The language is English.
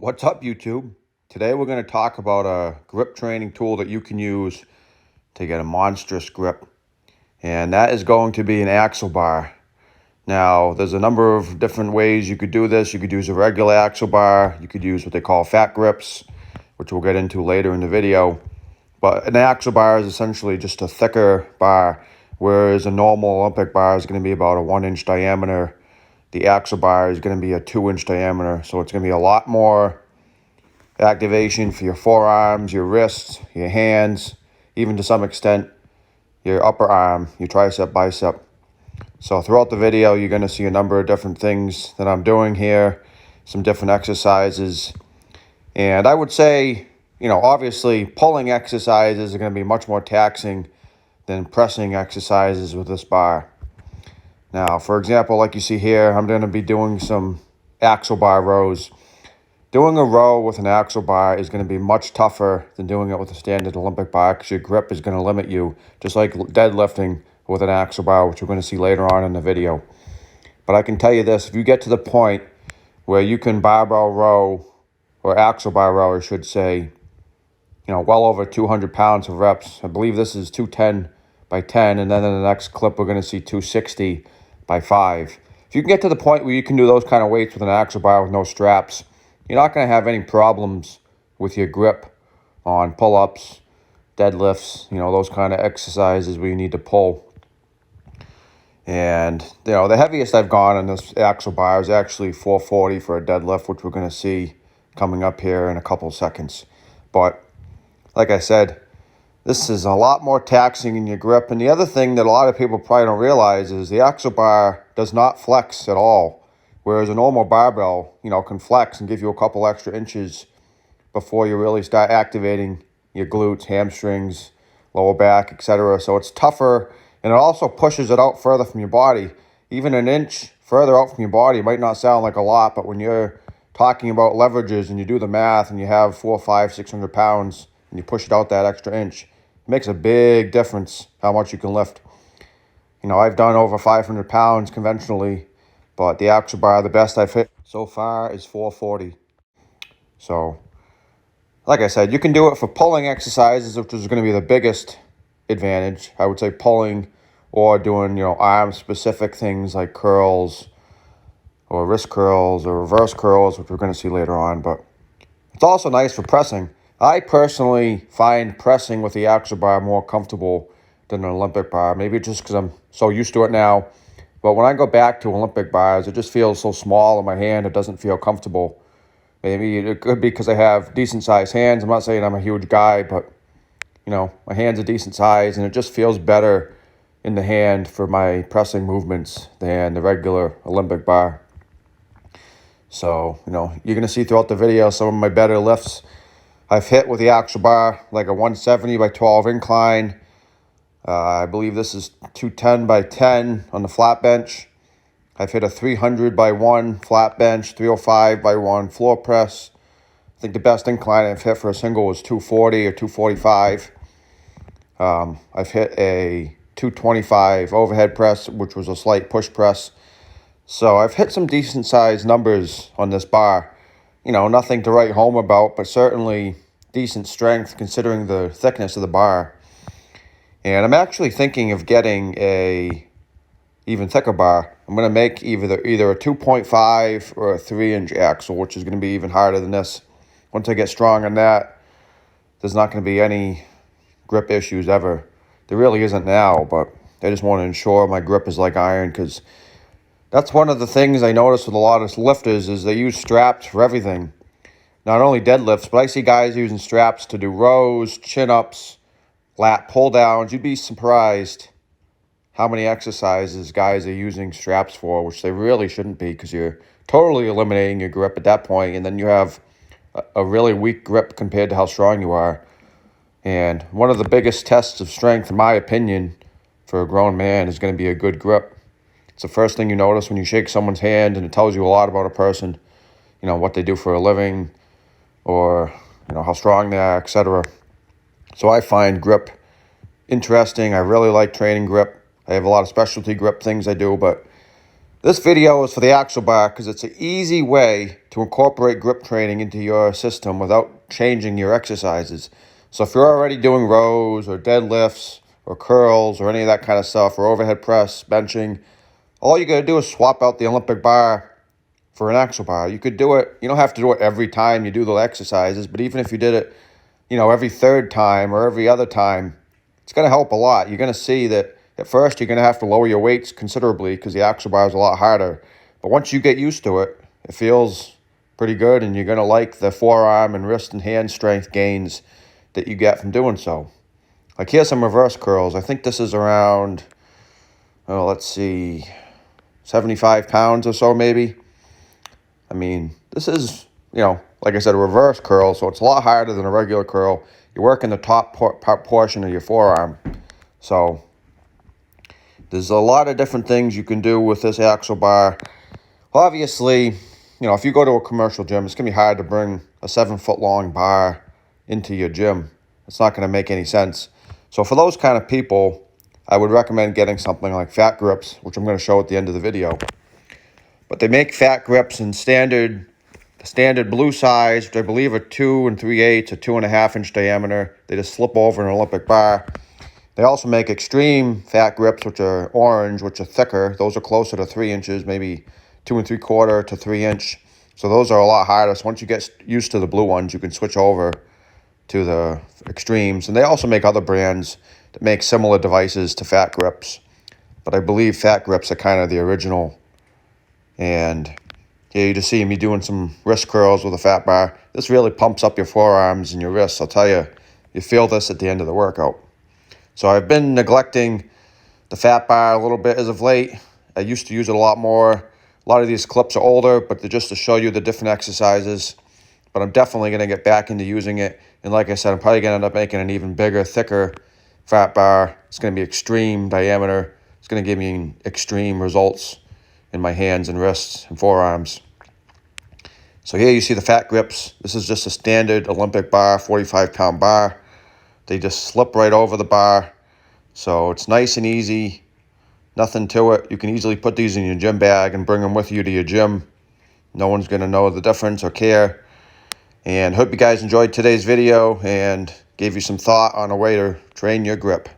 What's up, YouTube? Today we're going to talk about a grip training tool that you can use to get a monstrous grip, and that is going to be an axle bar. Now, there's a number of different ways you could do this. You could use a regular axle bar. You could use what they call fat grips, which we'll get into later in the video. But an axle bar is essentially just a thicker bar, whereas a normal Olympic bar is going to be about a 1-inch diameter. The axle bar is going to be a 2-inch diameter, so it's going to be a lot more activation for your forearms, your wrists, your hands, even to some extent your upper arm, your tricep, bicep. So throughout the video, you're going to see a number of different things that I'm doing here, some different exercises. And I would say, obviously pulling exercises are going to be much more taxing than pressing exercises with this bar. Now, for example, like you see here, I'm going to be doing some axle bar rows. Doing a row with an axle bar is going to be much tougher than doing it with a standard Olympic bar because your grip is going to limit you, just like deadlifting with an axle bar, which we're going to see later on in the video. But I can tell you this, if you get to the point where you can barbell row, or axle bar row, I should say, well over 200 pounds of reps. I believe this is 210 by 10, and then in the next clip, we're going to see 260 by 5. If you can get to the point where you can do those kind of weights with an axle bar with no straps, you're not going to have any problems with your grip on pull-ups, deadlifts, those kind of exercises where you need to pull. And, the heaviest I've gone on this axle bar is actually 440 for a deadlift, which we're going to see coming up here in a couple seconds. But like I said, this is a lot more taxing in your grip. And the other thing that a lot of people probably don't realize is the axle bar does not flex at all. Whereas a normal barbell, can flex and give you a couple extra inches before you really start activating your glutes, hamstrings, lower back, etc. So it's tougher, and it also pushes it out further from your body. Even an inch further out from your body might not sound like a lot, but when you're talking about leverages and you do the math and you have 400, 500, 600 pounds and you push it out that extra inch, it makes a big difference how much you can lift. I've done over 500 pounds conventionally, but the axle bar, the best I've hit so far is 440. So, like I said, you can do it for pulling exercises, which is going to be the biggest advantage. I would say pulling or doing, arm-specific things like curls or wrist curls or reverse curls, which we're going to see later on. But it's also nice for pressing. I personally find pressing with the axle bar more comfortable than an Olympic bar. Maybe just because I'm so used to it now. But when I go back to Olympic bars, it just feels so small in my hand, it doesn't feel comfortable. Maybe it could be because I have decent-sized hands. I'm not saying I'm a huge guy, but, my hands are decent size, and it just feels better in the hand for my pressing movements than the regular Olympic bar. So, you're going to see throughout the video some of my better lifts I've hit with the axle bar, like a 170 by 12 incline. I believe this is 210 by 10 on the flat bench. I've hit a 300 by 1 flat bench, 305 by 1 floor press. I think the best incline I've hit for a single was 240 or 245. I've hit a 225 overhead press, which was a slight push press. So I've hit some decent sized numbers on this bar. Nothing to write home about, but certainly decent strength considering the thickness of the bar. And I'm actually thinking of getting a even thicker bar. I'm going to make either a 2.5 or a 3-inch axle, which is going to be even harder than this. Once I get strong on that, there's not going to be any grip issues ever. There really isn't now, but I just want to ensure my grip is like iron, because that's one of the things I notice with a lot of lifters is they use straps for everything. Not only deadlifts, but I see guys using straps to do rows, chin-ups, lat pull-downs. You'd be surprised how many exercises guys are using straps for, which they really shouldn't be, because you're totally eliminating your grip at that point, and then you have a really weak grip compared to how strong you are. And one of the biggest tests of strength, in my opinion, for a grown man is going to be a good grip. It's the first thing you notice when you shake someone's hand, and it tells you a lot about a person, what they do for a living, or, how strong they are, etc. So I find grip interesting. I really like training grip. I have a lot of specialty grip things I do, but This video is for the axle bar because it's an easy way to incorporate grip training into your system without changing your exercises. So if you're already doing rows or deadlifts or curls or any of that kind of stuff, or overhead press, benching, all you got to do is swap out the Olympic bar for an axle bar. You could do it, you don't have to do it every time you do the exercises, but even if you did it, every third time or every other time, it's going to help a lot. You're going to see that at first you're going to have to lower your weights considerably because the axle bar is a lot harder. But once you get used to it, it feels pretty good, and you're going to like the forearm and wrist and hand strength gains that you get from doing so. Like, here's some reverse curls. I think this is around, let's see, 75 pounds or so maybe. I mean, this is, like I said, a reverse curl, so it's a lot harder than a regular curl. You're working the top portion of your forearm. So there's a lot of different things you can do with this axle bar. Obviously, if you go to a commercial gym, it's going to be hard to bring a 7-foot-long bar into your gym. It's not going to make any sense. So for those kind of people, I would recommend getting something like fat grips, which I'm going to show at the end of the video. But they make fat grips in the standard blue size, which I believe are 2 3/8 or 2.5 inch diameter. They just slip over an Olympic bar. They also make extreme fat grips, which are orange, which are thicker. Those are closer to 3 inches, maybe 2 3/4 to 3 inch. So those are a lot harder. So once you get used to the blue ones, you can switch over to the extremes. And they also make other brands that make similar devices to fat grips. But I believe fat grips are kind of the original. And here you just see me doing some wrist curls with a fat bar. This really pumps up your forearms and your wrists. I'll tell you, you feel this at the end of the workout. So I've been neglecting the fat bar a little bit as of late. I used to use it a lot more. A lot of these clips are older, but they're just to show you the different exercises. But I'm definitely going to get back into using it. And like I said, I'm probably going to end up making an even bigger, thicker fat bar. It's going to be extreme diameter. It's going to give me extreme results in my hands and wrists and forearms. So here you see the fat grips. This is just a standard Olympic bar, 45-pound bar. They just slip right over the bar. So it's nice and easy. Nothing to it. You can easily put these in your gym bag and bring them with you to your gym. No one's going to know the difference or care. And hope you guys enjoyed today's video and gave you some thought on a way to train your grip.